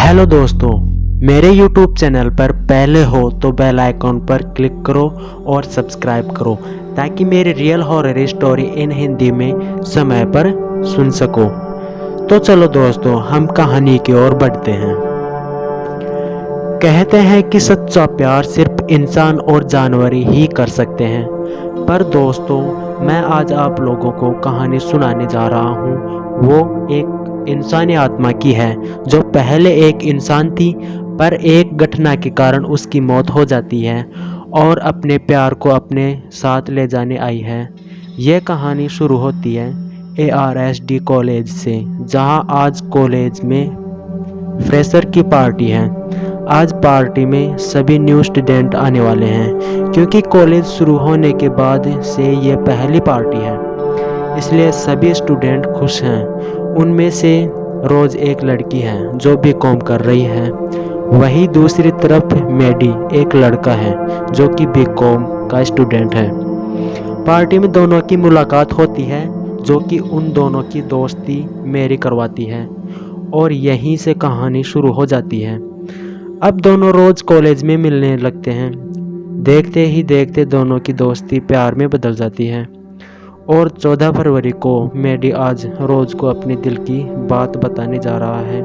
Hello दोस्तों, मेरे YouTube channel पर पहले हो तो बेल आइकॉन पर क्लिक करो और सब्सक्राइब करो ताकि मेरी real horror story in Hindi में समय पर सुन सको। तो चलो दोस्तों, हम कहानी की ओर बढ़ते हैं। कहते हैं कि सच्चा प्यार सिर्फ इंसान और जानवर ही कर सकते हैं, पर दोस्तों मैं आज आप लोगों को कहानी सुनाने जा रहा हूँ। वो एक इंसानी आत्मा की है जो पहले एक इंसान थी, पर एक घटना के कारण उसकी मौत हो जाती है और अपने प्यार को अपने साथ ले जाने आई है। यह कहानी शुरू होती है ARSD कॉलेज से, जहां आज कॉलेज में फ्रेशर की पार्टी है। आज पार्टी में सभी न्यू स्टूडेंट आने वाले हैं, क्योंकि कॉलेज शुरू होने के बाद से ये पहली पार्टी है, इसलिए सभी स्टूडेंट खुश हैं। उनमें से रोज एक लड़की है जो बीकॉम कर रही है, वहीं दूसरी तरफ मेडी एक लड़का है जो कि बीकॉम का स्टूडेंट है। पार्टी में दोनों की मुलाकात होती है, जो कि उन दोनों की दोस्ती मेरी करवाती है, और यहीं से कहानी शुरू हो जाती है। अब दोनों रोज कॉलेज में मिलने लगते हैं। देखते ही देखते दोनों की दोस्ती प्यार में बदल जाती है, और 14 फरवरी को मेडी आज रोज को अपने दिल की बात बताने जा रहा है,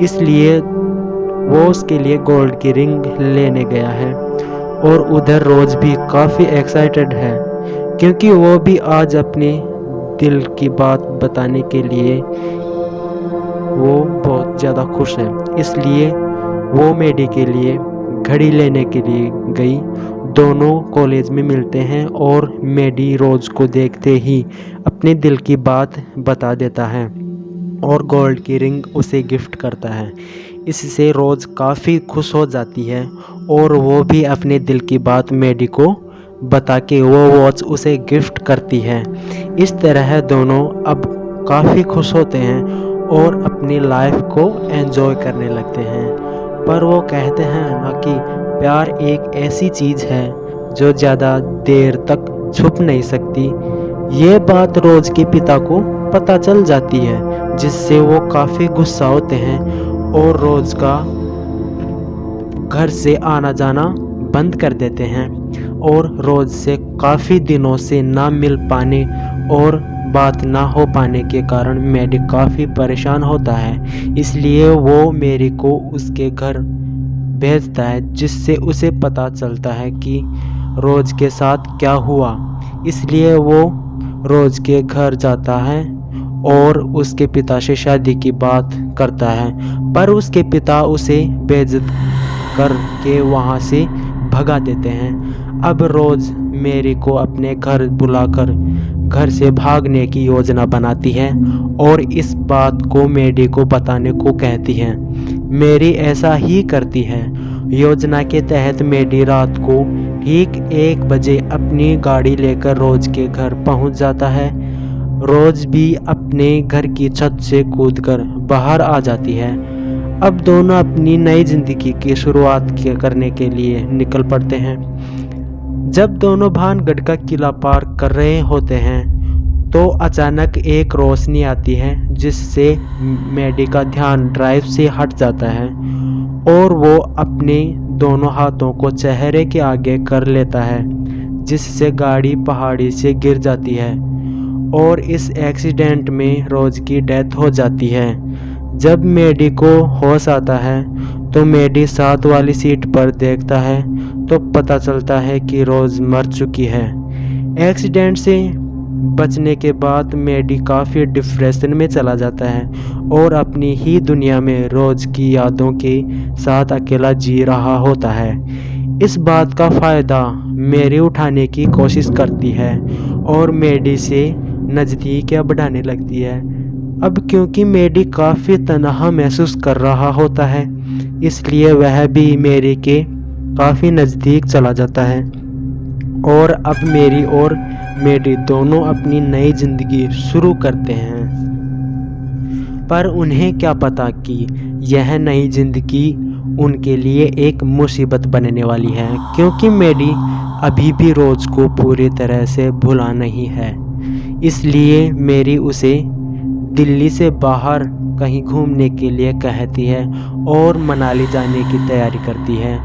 इसलिए वो उसके लिए गोल्ड की रिंग लेने गया है। और उधर रोज भी काफ़ी एक्साइटेड है, क्योंकि वो भी आज अपने दिल की बात बताने के लिए वो बहुत ज़्यादा खुश है, इसलिए वो मेडी के लिए घड़ी लेने के लिए गई। दोनों कॉलेज में मिलते हैं और मेडी रोज को देखते ही अपने दिल की बात बता देता है और गोल्ड की रिंग उसे गिफ्ट करता है। इससे रोज काफ़ी खुश हो जाती है और वो भी अपने दिल की बात मेडी को बता के वो वॉच उसे गिफ्ट करती है। इस तरह दोनों अब काफ़ी खुश होते हैं और अपनी लाइफ को एंजॉय करने लगते हैं। पर वो कहते हैं ना कि प्यार एक ऐसी चीज़ है जो ज़्यादा देर तक छुप नहीं सकती। ये बात रोज के पिता को पता चल जाती है, जिससे वो काफ़ी गुस्सा होते हैं और रोज का घर से आना जाना बंद कर देते हैं। और रोज से काफ़ी दिनों से ना मिल पाने और बात ना हो पाने के कारण मेडी काफ़ी परेशान होता है, इसलिए वो मेरी को उसके घर भेजता है, जिससे उसे पता चलता है कि रोज के साथ क्या हुआ। इसलिए वो रोज के घर जाता है और उसके पिता से शादी की बात करता है, पर उसके पिता उसे बेइज्जत करके वहाँ से भगा देते हैं। अब रोज मेरी को अपने घर बुलाकर घर से भागने की योजना बनाती है और इस बात को मेडी को बताने को कहती है। मेरी ऐसा ही करती है। योजना के तहत मेडी रात को ठीक 1 बजे अपनी गाड़ी लेकर रोज के घर पहुंच जाता है। रोज भी अपने घर की छत से कूदकर बाहर आ जाती है। अब दोनों अपनी नई जिंदगी की शुरुआत करने के लिए निकल पड़ते हैं। जब दोनों भानगढ़ का किला पार कर रहे होते हैं तो अचानक एक रोशनी आती है, जिससे मेडी का ध्यान ड्राइव से हट जाता है और वो अपने दोनों हाथों को चेहरे के आगे कर लेता है, जिससे गाड़ी पहाड़ी से गिर जाती है और इस एक्सीडेंट में रोज की डेथ हो जाती है। जब मेडी को होश आता है तो मेडी साथ वाली सीट पर देखता है तो पता चलता है कि रोज मर चुकी है। एक्सीडेंट से बचने के बाद मेडी काफ़ी डिप्रेशन में चला जाता है और अपनी ही दुनिया में रोज की यादों के साथ अकेला जी रहा होता है। इस बात का फ़ायदा मेरी उठाने की कोशिश करती है और मेडी से नज़दीकियाँ बढ़ाने लगती है। अब क्योंकि मेडी काफ़ी तन्हा महसूस कर रहा होता है, इसलिए वह भी मेरी के काफ़ी नज़दीक चला जाता है और अब मेरी और मेडी दोनों अपनी नई ज़िंदगी शुरू करते हैं। पर उन्हें क्या पता कि यह नई ज़िंदगी उनके लिए एक मुसीबत बनने वाली है, क्योंकि मेडी अभी भी रोज को पूरी तरह से भुला नहीं है। इसलिए मेरी उसे दिल्ली से बाहर कहीं घूमने के लिए कहती है और मनाली जाने की तैयारी करती है।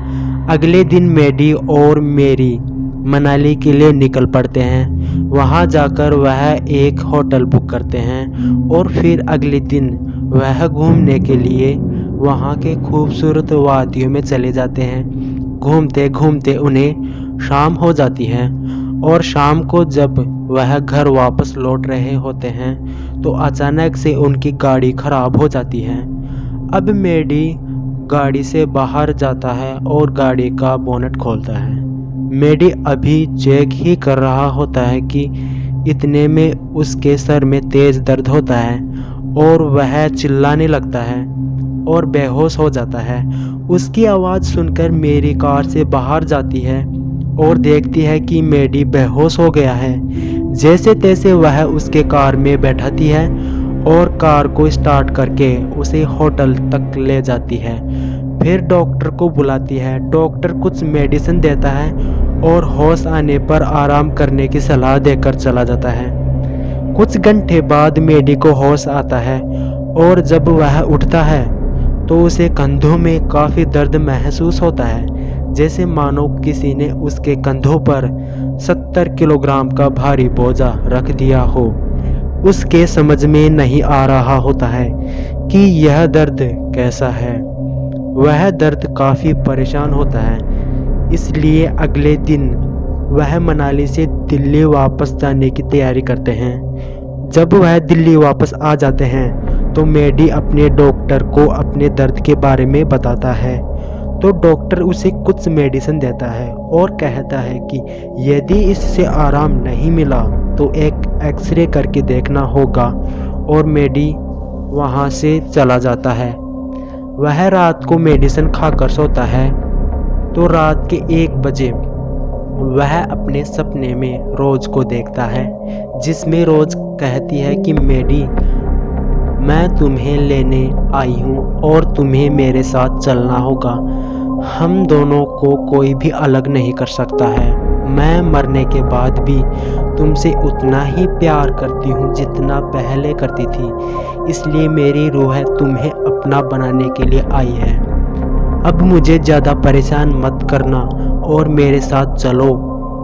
अगले दिन मैडी और मेरी मनाली के लिए निकल पड़ते हैं। वहां जाकर वह एक होटल बुक करते हैं और फिर अगले दिन वह घूमने के लिए वहां के खूबसूरत वादियों में चले जाते हैं। घूमते घूमते उन्हें शाम हो जाती है और शाम को जब वह घर वापस लौट रहे होते हैं तो अचानक से उनकी गाड़ी खराब हो जाती है। अब मैडी गाड़ी से बाहर जाता है और गाड़ी का बोनट खोलता है। मैडी अभी चेक ही कर रहा होता है कि इतने में उसके सर में तेज दर्द होता है और वह चिल्लाने लगता है और बेहोश हो जाता है। उसकी आवाज़ सुनकर मेरी कार से बाहर जाती है और देखती है कि मैडी बेहोश हो गया है। जैसे तैसे वह उसके कार में बैठाती है और कार को स्टार्ट करके उसे होटल तक ले जाती है। फिर डॉक्टर को बुलाती है। डॉक्टर कुछ मेडिसिन देता है और होश आने पर आराम करने की सलाह देकर चला जाता है। कुछ घंटे बाद मैडी को होश आता है और जब वह उठता है तो उसे कंधों में काफ़ी दर्द महसूस होता है, जैसे मानो किसी ने उसके कंधों पर 70 किलोग्राम का भारी बोझा रख दिया हो। उसके समझ में नहीं आ रहा होता है कि यह दर्द कैसा है। वह दर्द काफ़ी परेशान होता है, इसलिए अगले दिन वह मनाली से दिल्ली वापस जाने की तैयारी करते हैं। जब वह दिल्ली वापस आ जाते हैं तो मैडी अपने डॉक्टर को अपने दर्द के बारे में बताता है। तो डॉक्टर उसे कुछ मेडिसिन देता है और कहता है कि यदि इससे आराम नहीं मिला तो एक एक्सरे करके देखना होगा, और मैडी वहाँ से चला जाता है। वह रात को मेडिसिन खाकर सोता है तो रात के 1 बजे वह अपने सपने में रोज को देखता है, जिसमें रोज कहती है कि मैडी, मैं तुम्हें लेने आई हूँ और तुम्हें मेरे साथ चलना होगा। हम दोनों को कोई भी अलग नहीं कर सकता है। मैं मरने के बाद भी तुमसे उतना ही प्यार करती हूँ जितना पहले करती थी, इसलिए मेरी रूह तुम्हें अपना बनाने के लिए आई है। अब मुझे ज़्यादा परेशान मत करना और मेरे साथ चलो।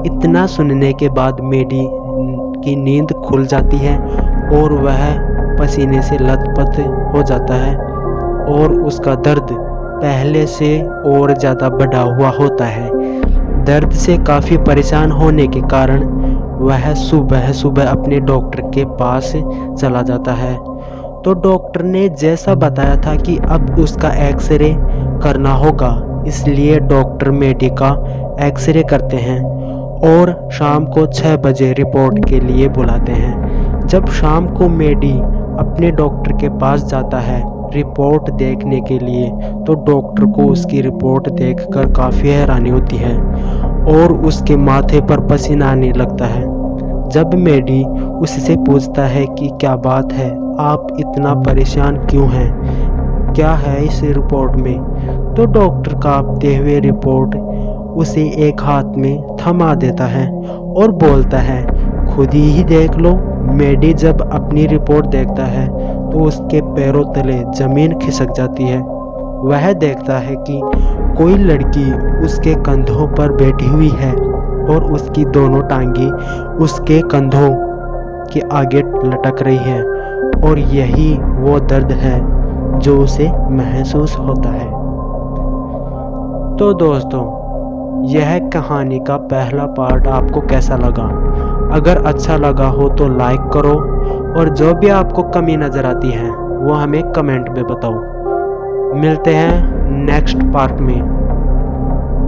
इतना सुनने के बाद मैडी की नींद खुल जाती है और वह पसीने से लथपथ हो जाता है और उसका दर्द पहले से और ज़्यादा बढ़ा हुआ होता है। दर्द से काफ़ी परेशान होने के कारण वह सुबह सुबह अपने डॉक्टर के पास चला जाता है। तो डॉक्टर ने जैसा बताया था कि अब उसका एक्सरे करना होगा, इसलिए डॉक्टर मैडी का एक्सरे करते हैं और शाम को 6 बजे रिपोर्ट के लिए बुलाते हैं। जब शाम को मैडी अपने डॉक्टर के पास जाता है रिपोर्ट देखने के लिए, तो डॉक्टर को उसकी रिपोर्ट देखकर काफ़ी हैरानी होती है और उसके माथे पर पसीना आने लगता है। जब मैडी उससे पूछता है कि क्या बात है, आप इतना परेशान क्यों हैं, क्या है इस रिपोर्ट में, तो डॉक्टर कांपते हुए रिपोर्ट उसे एक हाथ में थमा देता है और बोलता है, खुद ही देख लो। मैडी जब अपनी रिपोर्ट देखता है तो उसके पैरों तले ज़मीन खिसक जाती है। वह देखता है कि कोई लड़की उसके कंधों पर बैठी हुई है और उसकी दोनों टांगी उसके कंधों के आगे लटक रही है, और यही वो दर्द है जो उसे महसूस होता है। तो दोस्तों, यह कहानी का पहला पार्ट आपको कैसा लगा? अगर अच्छा लगा हो तो लाइक करो, और जो भी आपको कमी नज़र आती है वो हमें कमेंट में बताओ। मिलते हैं नेक्स्ट पार्ट में।